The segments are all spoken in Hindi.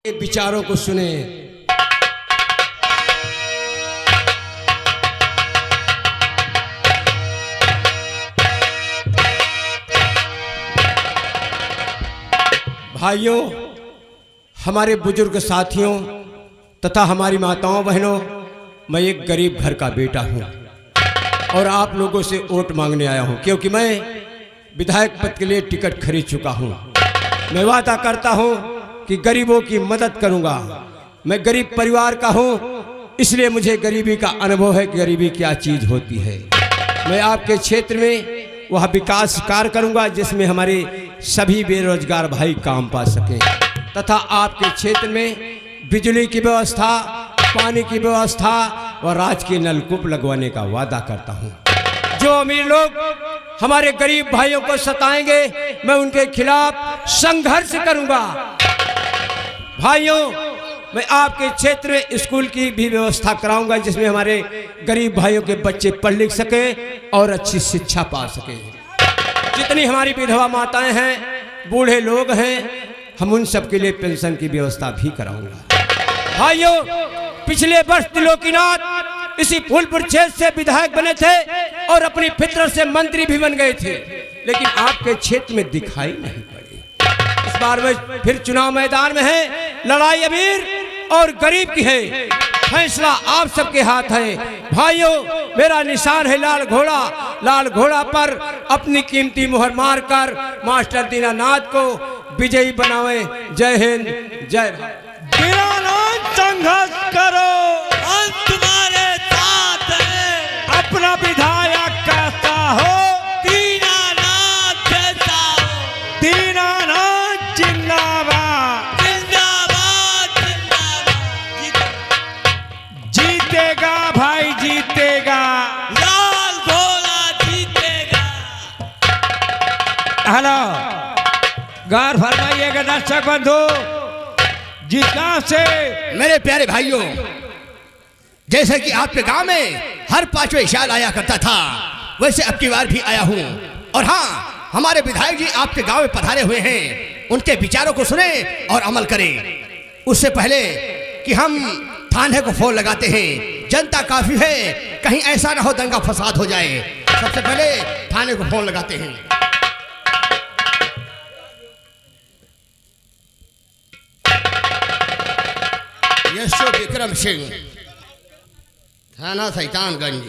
के विचारों को सुने। भाइयों, हमारे बुजुर्ग साथियों तथा हमारी माताओं बहनों, मैं एक गरीब घर का बेटा हूं और आप लोगों से वोट मांगने आया हूं, क्योंकि मैं विधायक पद के लिए टिकट खरीद चुका हूं। मैं वादा करता हूं कि गरीबों की मदद करूंगा। मैं गरीब परिवार का हूं, इसलिए मुझे गरीबी का अनुभव है कि गरीबी क्या चीज होती है। मैं आपके क्षेत्र में वह विकास कार्य करूंगा जिसमें हमारे सभी बेरोजगार भाई काम पा सकें, तथा आपके क्षेत्र में बिजली की व्यवस्था, पानी की व्यवस्था और राजकीय नलकूप लगवाने का वादा करता हूं। जो अमीर लोग हमारे गरीब भाइयों को सताएंगे, मैं उनके खिलाफ संघर्ष करूंगा। भाइयों, मैं आपके क्षेत्र में स्कूल की भी व्यवस्था कराऊंगा जिसमें हमारे गरीब भाइयों के बच्चे पढ़ लिख सकें और अच्छी शिक्षा पा सकें। जितनी हमारी विधवा माताएं हैं, बूढ़े लोग हैं, हम उन सब के लिए पेंशन की व्यवस्था भी कराऊंगा। भाइयों, पिछले वर्ष त्रिलोकीनाथ इसी फूलपुर क्षेत्र से विधायक बने थे और अपनी फितरत से मंत्री भी बन गए थे, लेकिन आपके क्षेत्र में दिखाई नहीं पड़े। इस बार में फिर चुनाव मैदान में है, लड़ाई अमीर और गरीब की है, फैसला आप सबके हाथ है। भाइयों, मेरा निशान है लाल घोड़ा। लाल घोड़ा पर अपनी कीमती मुहर मारकर मास्टर दीनानाथ को विजयी बनावे। जय हिंद, जय भारत। दीनानाथ संघर्ष करो, हम तुम्हारे साथ हैं। अपना विधायक कैसा हो, दीनानाथ जैसा हो। दीनानाथ जिंदाबाद, जिंदाबाद, जिंदाबाद। जीतेगा भाई, जीतेगा। लाल घोड़ा जीतेगा। हेलो, गौर फरमाइएगा दर्शक बंधु, जिस गांव से मेरे प्यारे भाइयों, जैसे कि आपके गांव में हर 5वें साल आया करता था, वैसे अब की बार भी आया हूं। और हाँ, हमारे विधायक जी आपके गांव में पधारे हुए हैं, उनके विचारों को सुने और अमल करें। उससे पहले कि हम थाने को फोन लगाते हैं, जनता काफी है, कहीं ऐसा ना हो दंगा फसाद हो जाए। सबसे पहले थाने को फोन लगाते हैं। यशो विक्रम सिंह, थाना सैतानगंज।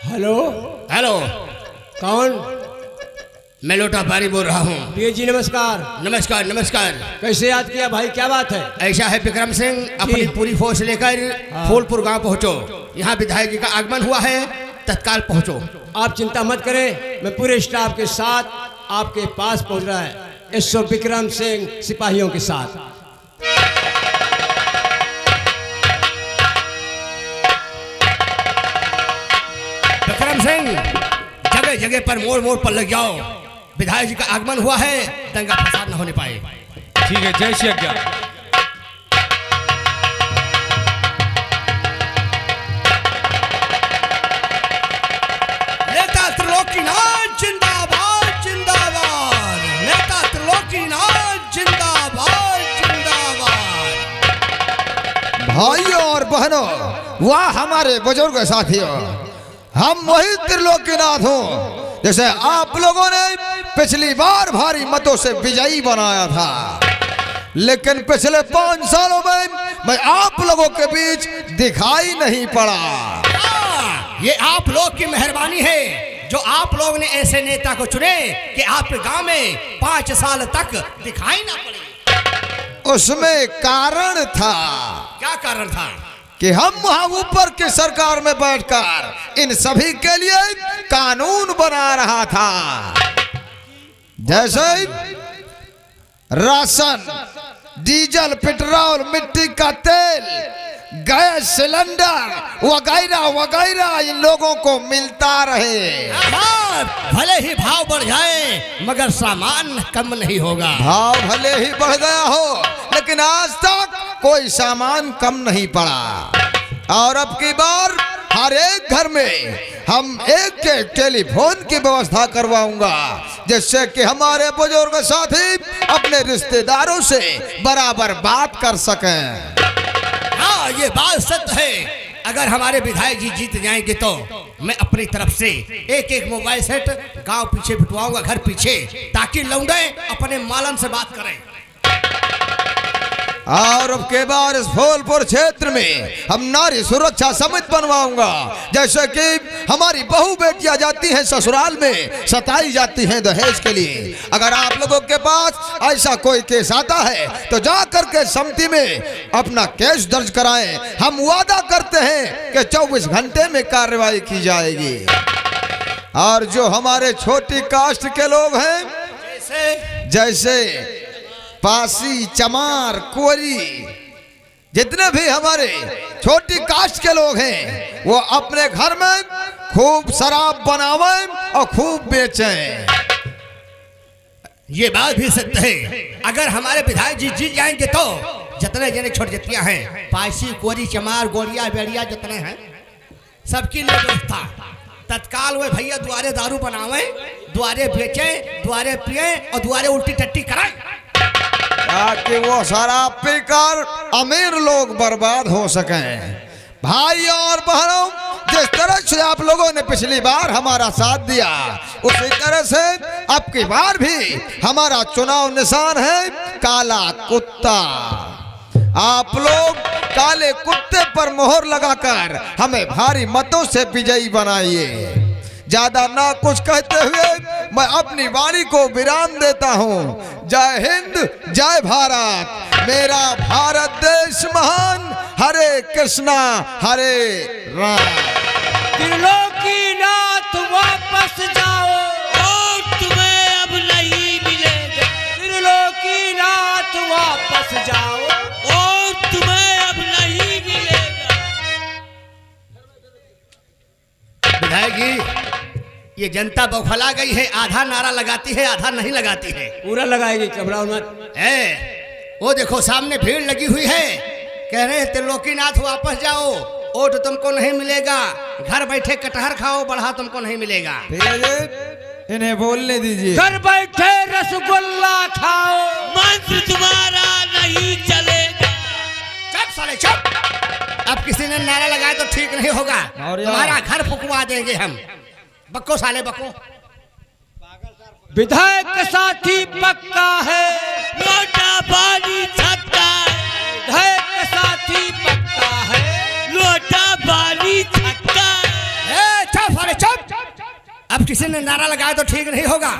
हेलो हेलो, कौन? मैं लोटा पारी बोल रहा हूँ। पीए जी नमस्कार। नमस्कार नमस्कार। कैसे याद किया भाई, क्या बात है? ऐसा है विक्रम सिंह, अपनी पूरी फौज लेकर फूलपुर गांव पहुंचो। यहाँ विधायक जी का आगमन हुआ है, तत्काल पहुंचो। आप चिंता मत करें, मैं पूरे स्टाफ के साथ आपके पास पहुंच रहा है। यशो विक्रम सिंह सिपाहियों के साथ। विक्रम सिंह, जगह जगह पर मोड़ मोड़ पर लग जाओ। विधायक जी का आगमन हुआ है, दंगा फसाद न होने पाए। ठीक है, जय श्री आज्ञा। नेता त्रिलोकीनाथ जिंदाबाद, जिंदाबाद। नेता त्रिलोकीनाथ जिंदाबाद, जिंदाबाद। भाइयों और बहनों, वाह हमारे बुजुर्ग साथियों, हम वही त्रिलोकीनाथ हूँ जैसे आप लोगों ने पिछली बार भारी मतों से विजयी बनाया था, लेकिन पिछले 5 सालों में मैं आप लोगों के बीच दिखाई नहीं पड़ा। ये आप लोग की मेहरबानी है जो आप लोग ने ऐसे नेता को चुने कि आपके गांव में 5 साल तक दिखाई ना पड़े। उसमें कारण था। क्या कारण था? कि हम वहां ऊपर की सरकार में बैठकर इन सभी के लिए कानून बना रहा था, जैसे राशन, डीजल, पेट्रोल, मिट्टी का तेल, गैस सिलेंडर वगैरह वगैरह इन लोगों को मिलता रहे। भले ही भाव बढ़ जाए मगर सामान कम नहीं होगा। भाव भले ही बढ़ गया हो, लेकिन आज तक कोई सामान कम नहीं पड़ा। और अब की बार हर एक घर में हम एक टेलीफोन की व्यवस्था करवाऊंगा, जिससे कि हमारे बुजुर्ग साथी अपने रिश्तेदारों से बराबर बात कर सकें। हाँ, ये बात सत्य है। अगर हमारे विधायक जी जीत जाएंगे तो मैं अपनी तरफ से एक एक मोबाइल सेट गांव पीछे बिठवाऊंगा, घर पीछे, ताकि लौंडे अपने मालन से बात करें। और अब के बाद इस फूलपुर क्षेत्र में हम नारी सुरक्षा समिति बनवाऊंगा, जैसे कि हमारी बहू बेटियां जाती हैं ससुराल में, सताई जाती हैं दहेज के लिए। अगर आप लोगों के पास ऐसा कोई केस आता है तो जा करके समिति में अपना केस दर्ज कराएं। हम वादा करते हैं कि 24 घंटे में कार्रवाई की जाएगी। और जो हमारे छोटी कास्ट के लोग हैं, जैसे पासी, चमार, कुंवरी, जितने भी हमारे छोटी कास्ट के लोग हैं, वो अपने घर में खूब शराब बनावें और खूब बेचें। ये बात भी सत्य है। अगर हमारे विधायक जी जीत जाएंगे तो जितने जने छोट जतियां हैं, पासी, कोरी, चमार, गोरिया, बेड़िया जितने हैं, सबकी लिए व्यवस्था तत्काल वे भैया द्वारे दारू बनावे, द्वारे बेचे, द्वारे पिए और द्वारे उल्टी टट्टी कराए, ताकि वो शराब पीकर अमीर लोग बर्बाद हो सकें। भाई और बहनों, जिस तरह से आप लोगों ने पिछली बार हमारा साथ दिया, उसी तरह से अब की बार भी हमारा चुनाव निशान है काला कुत्ता। आप लोग काले कुत्ते पर मोहर लगाकर हमें भारी मतों से विजयी बनाइए। ज्यादा ना कुछ कहते हुए मैं अपनी वाणी को विराम देता हूँ। जय हिंद, जय भारत। मेरा भारत देश महान। हरे कृष्णा, हरे राम। त्रिलोकीनाथ वापस जाओ और तुम्हें अब नहीं मिलेगा। त्रिलोकीनाथ वापस जाओ और तुम्हें अब नहीं मिलेगा। विधायक जी, ये जनता बौखला गई है, आधा नारा लगाती है, आधा नहीं लगाती है। पूरा लगाएगी, घबराओ मत। वो देखो सामने भीड़ लगी हुई है, कह रहे हैं त्रिलोकीनाथ वापस जाओ, वोट तुमको नहीं मिलेगा, घर बैठे कटहर खाओ, बढ़ा तुमको नहीं मिलेगा। इन्हें बोलने दीजिए। घर बैठे रसगुल्ला खाओ, मंत्र तुम्हारा नहीं चलेगा। चुप साले चुप। अब किसी ने नारा लगाया तो ठीक नहीं होगा, तुम्हारा घर फुकवा देंगे हम। बक्को साले बक्को। विधायक का साथी पक्का है, लोटा पानी छक्का है। विधायक का साथी पक्का है, लोटा पानी छक्का है। चुप साले चुप। अब किसी ने नारा लगाया तो ठीक नहीं होगा।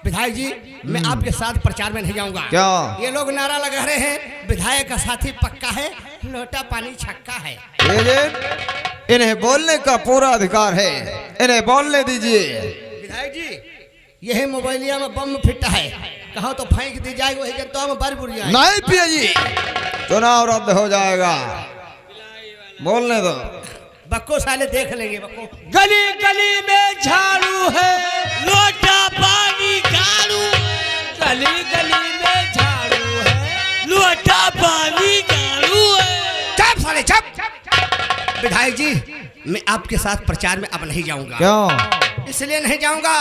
विधायक जी, मैं आपके साथ प्रचार में नहीं जाऊंगा। क्या? ये लोग नारा लगा रहे हैं विधायक का साथी पक्का है, लोटा पानी छक्का है। इन्हें बोलने का पूरा अधिकार है, इन्हें बोलने दीजिए। विधायक जी, यही मोबाइलिया में बम फिट है, कहो तो फेंक दी जाए, वही जनता में बर बुरी जाए। नहीं पिए जी, चुनाव रद्द हो जाएगा। बोलने दो। बक्को साले देख लेंगे बक्को। गली गली में झाड़ू है, लोटा पानी झाड़ू। गली गली में झाड़ू है, लोटा पानी झाड़ू है। चुप साले चुप। विधायक जी, मैं आपके साथ प्रचार में अब नहीं जाऊंगा। क्यों? इसलिए नहीं जाऊंगा,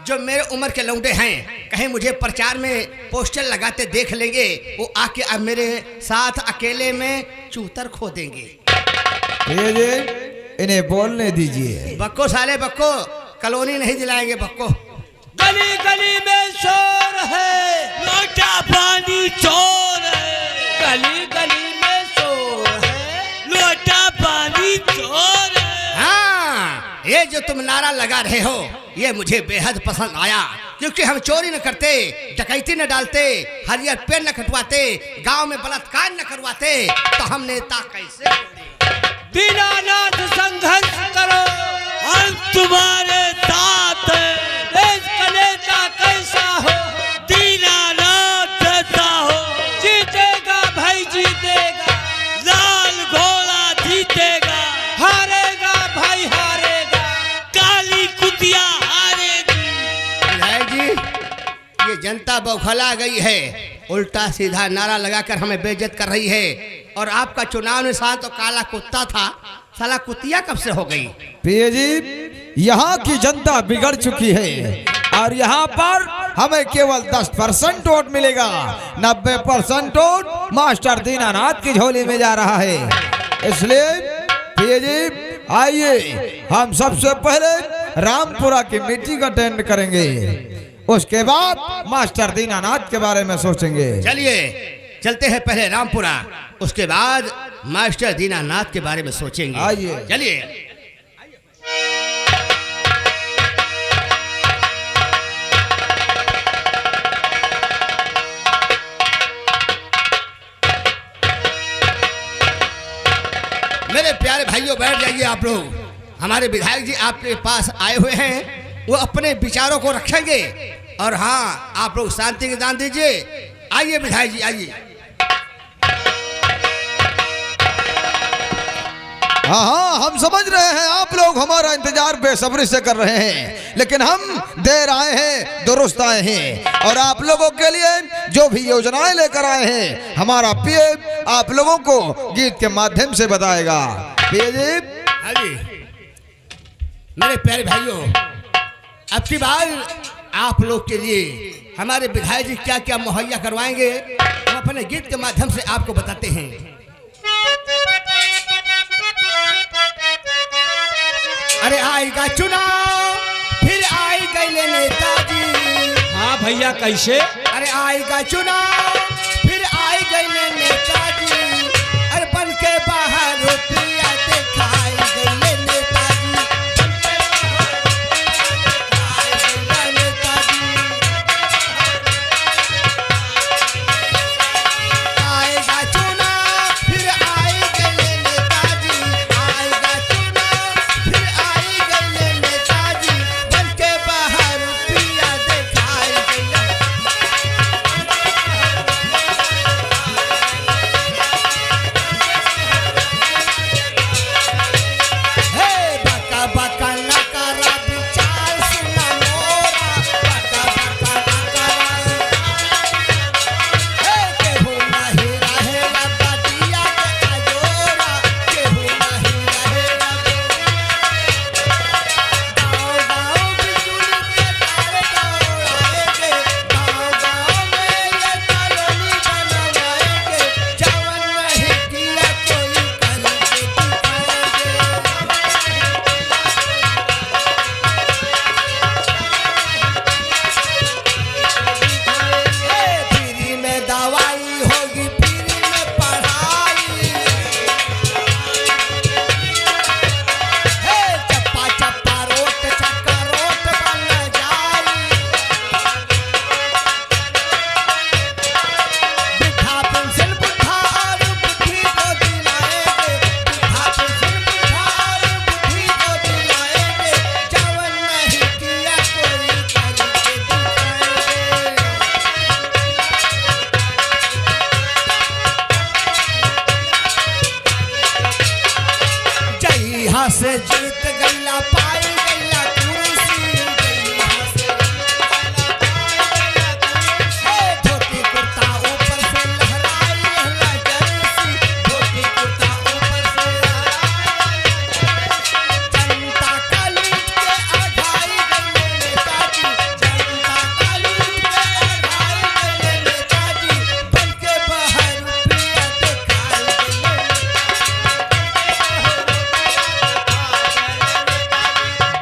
जो मेरे उम्र के लौंडे हैं, कहीं मुझे प्रचार में पोस्टर लगाते देख लेंगे, वो आके अब मेरे साथ अकेले में चूतर खो देंगे। इन्हें बोलने दीजिए। बक्को साले बक्को, कॉलोनी नहीं दिलाएंगे बक्को। गली गली में शोर है, लोटा पानी चोर है। गली गली में शोर है, लोटा पानी चोर है। हाँ, ये जो तुम नारा लगा रहे हो, ये मुझे बेहद पसंद आया, क्योंकि हम चोरी न करते, डकैती न डालते, हरियर पेड़ न कटवाते, गांव में बलात्कार न करवाते, तो हम नेता कैसे? दीनानाथ संघर्ष करो, हम तुम्हारे साथ हैं। देश का नेता कैसा हो, दीनानाथ जैसा हो। जीतेगा भाई जीतेगा, लाल घोड़ा जीतेगा। हारेगा भाई हारेगा, काली कुतिया हारेगी। विधायक जी, ये जनता बौखला गई है, उल्टा सीधा नारा लगाकर हमें बेइज्जत कर रही है। और आपका चुनाव निशान तो काला कुत्ता था, साला कुतिया कब से हो गई? पिए जी, यहाँ की जनता बिगड़ चुकी है और यहाँ पर हमें केवल 10% वोट मिलेगा। 90% वोट मास्टर दीनानाथ की झोली में जा रहा है। इसलिए प्रिय जी आइए हम सबसे पहले रामपुरा की मीटिंग अटेंड करेंगे, उसके बाद मास्टर दीनानाथ के बारे में सोचेंगे। चलिए चलते हैं पहले रामपुरा, उसके बाद मास्टर दीनानाथ के बारे में सोचेंगे। आइए। चलिए। मेरे प्यारे भाइयों बैठ जाइए आप लोग। हमारे विधायक जी आपके पास आए हुए हैं, वो अपने विचारों को रखेंगे। और हाँ, आप लोग शांति के दान दीजिए। आइए विधायक जी आइए। हाँ हाँ हम समझ रहे हैं आप लोग हमारा इंतजार बेसब्री से कर रहे हैं, लेकिन हम देर आए हैं दुरुस्त आए हैं और आप लोगों के लिए जो भी योजनाएं लेकर आए हैं हमारा पीएम आप लोगों को गीत के माध्यम से बताएगा। पीएम हाँ जी। मेरे प्यारे भाइयों, अब की बार आप लोग के लिए हमारे विधायक जी क्या क्या मुहैया करवाएंगे हम अपने गीत के माध्यम से आपको बताते हैं। अरे आएगा चुनाव फिर आई गए नेताजी। हाँ भैया कैसे? अरे आएगा चुनाव फिर आई गए नेताजी। अरे बन के बाहर रुपया दिखाई गए नेताजी। आएगा चुनाव फिर आई गए नेताजी। आएगा चुनाव फिर आई गए नेताजी। बन के बाहर रुपया दिखाई गए। हे बका बका न करा विचार सुना मोरा। बका बका न करा हे केहू नहीं रहेगा बदिया के अजोरा। केहू नहीं रहेगा गाँव गाँव बिजुली के तार दौड़ाएंगे। गाँव गाँव में ये कॉलोनी बनवाएंगे। जवन नहीं किया कोई करके दिखाएंगे। फ्री में दवाई होगी, फ्री में पढ़ाई। चप्पा चप्पा रोट चक्का रोट बन जाई। वृद्धा पेंशन बुढ़ा और बुद्धि को दिलाएंगे। वृद्धा पेंशन बुढ़ा और बुद्धि को दिलाएंगे। जवन नहीं किया कोई करके दिखाएंगे। जइहा से जीत गईला पाई गईला कुर्सी। जइहा से धोती कुर्ता ऊपर से लहराई रहला जर्सी। धोती कुर्ता ऊपर से जनता का लूट के आघाई गईले नेताजी। जनता का लूट के आघाई गईले नेताजी। बन के बाहर रुपया दिखाई गईले।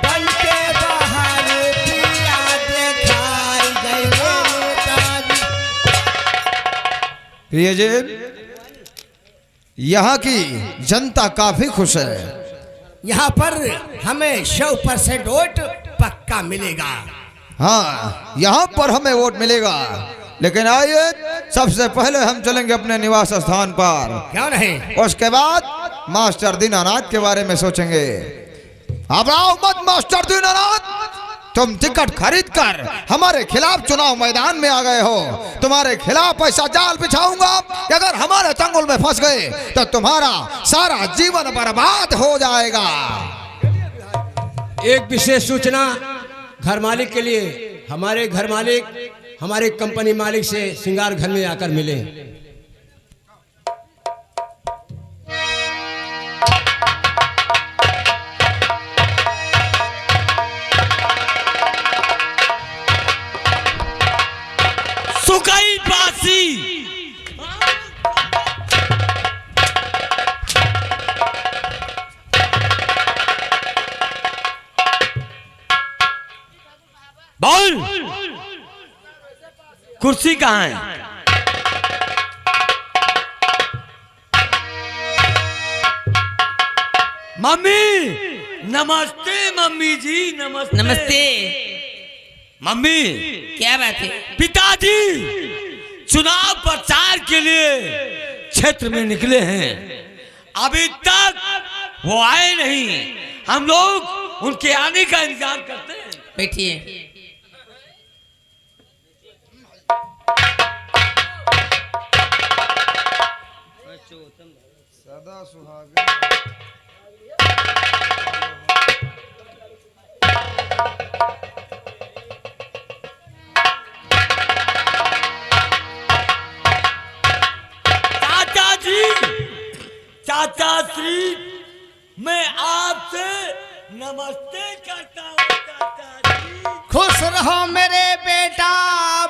बन के बाहर रुपया दिखाई गईले नेताजी। प्रिय जी यहाँ की जनता काफी खुश है। यहाँ पर हमें 100% वोट पक्का मिलेगा। हाँ यहाँ पर हमें वोट मिलेगा, लेकिन आइए सबसे पहले हम चलेंगे अपने निवास स्थान पर, क्यों नहीं? उसके बाद मास्टर दीनानाथ के बारे में सोचेंगे। अब आओ मत मास्टर दीनानाथ, तुम टिकट खरीद कर हमारे खिलाफ चुनाव मैदान में आ गए हो। तुम्हारे खिलाफ ऐसा जाल बिछाऊंगा कि अगर हमारे चंगुल में फंस गए तो तुम्हारा सारा जीवन बर्बाद हो जाएगा। एक विशेष सूचना घर मालिक के लिए। हमारे घर मालिक हमारे कंपनी मालिक से श्रृंगार घर में आकर मिले। बासी। बोल, कुर्सी कहाँ है? मम्मी नमस्ते। मम्मी जी नमस्ते। नमस्ते। मम्मी क्या बात है? पिताजी चुनाव प्रचार के लिए क्षेत्र में निकले हैं, अभी तक वो आए नहीं। हम लोग उनके आने का इंतजार करते हैं। बैठिए। सदा सुहागन। चाचा श्री, मैं आपसे नमस्ते करता हूँ चाचा जी। खुश रहो मेरे बेटा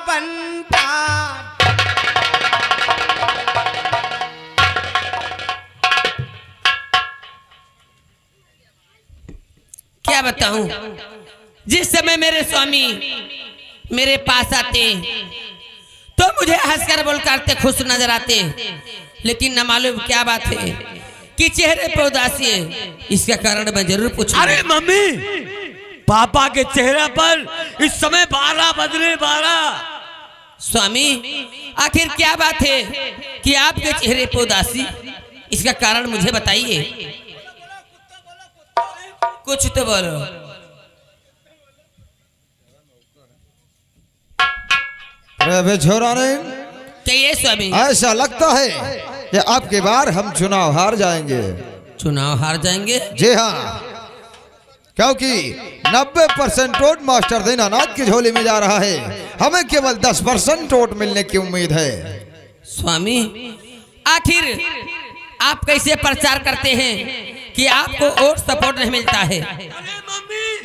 बंटा। क्या बताऊं, जिस समय मेरे स्वामी मेरे पास आते तो मुझे हंसकर बोल करते खुश नजर आते, लेकिन न मालूम क्या बात है कि चेहरे पर उदासी है। इसका कारण मैं जरूर पूछूंगा। अरे मम्मी, पापा के चेहरे पर इस समय 12 बजने 12। स्वामी, आखिर क्या बात है कि आपके चेहरे पर उदासी? इसका कारण मुझे बताइए। कुछ तो बोलो। अरे छोरा ने, कहिए स्वामी। ऐसा लगता है कि अब की बार हम चुनाव हार जाएंगे। चुनाव हार जाएंगे? जी हाँ, क्योंकि 90% वोट मास्टर दीनानाथ की झोली में जा रहा है। हमें केवल 10% वोट मिलने की उम्मीद है। स्वामी, आखिर आप कैसे प्रचार करते हैं कि आपको वोट सपोर्ट नहीं मिलता है?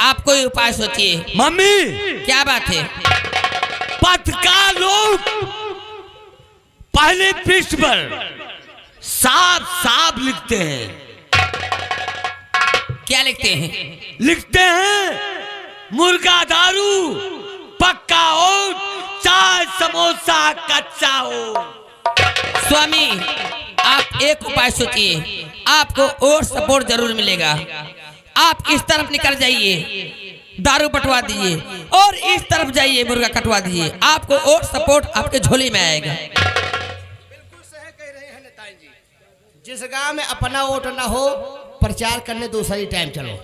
आप कोई उपाय सोचिए। मम्मी क्या बात है? पत्रकार लोग पहले पृष्ठ पर साफ साफ लिखते हैं। क्या लिखते हैं? लिखते हैं मुर्गा दारू पक्का हो, चाय समोसा कच्चा हो। स्वामी, आप एक उपाय सोचिए, आपको और सपोर्ट जरूर मिलेगा। आप इस तरफ निकल जाइए, दारू बंटवा दीजिए, और इस तरफ जाइए, मुर्गा कटवा दीजिए। आपको और सपोर्ट आपके झोली में आएगा। बिल्कुल सही कह रहे हैं नेताजी। जिस गांव में अपना वोट ना हो, प्रचार करने दूसरा ही टाइम चलो।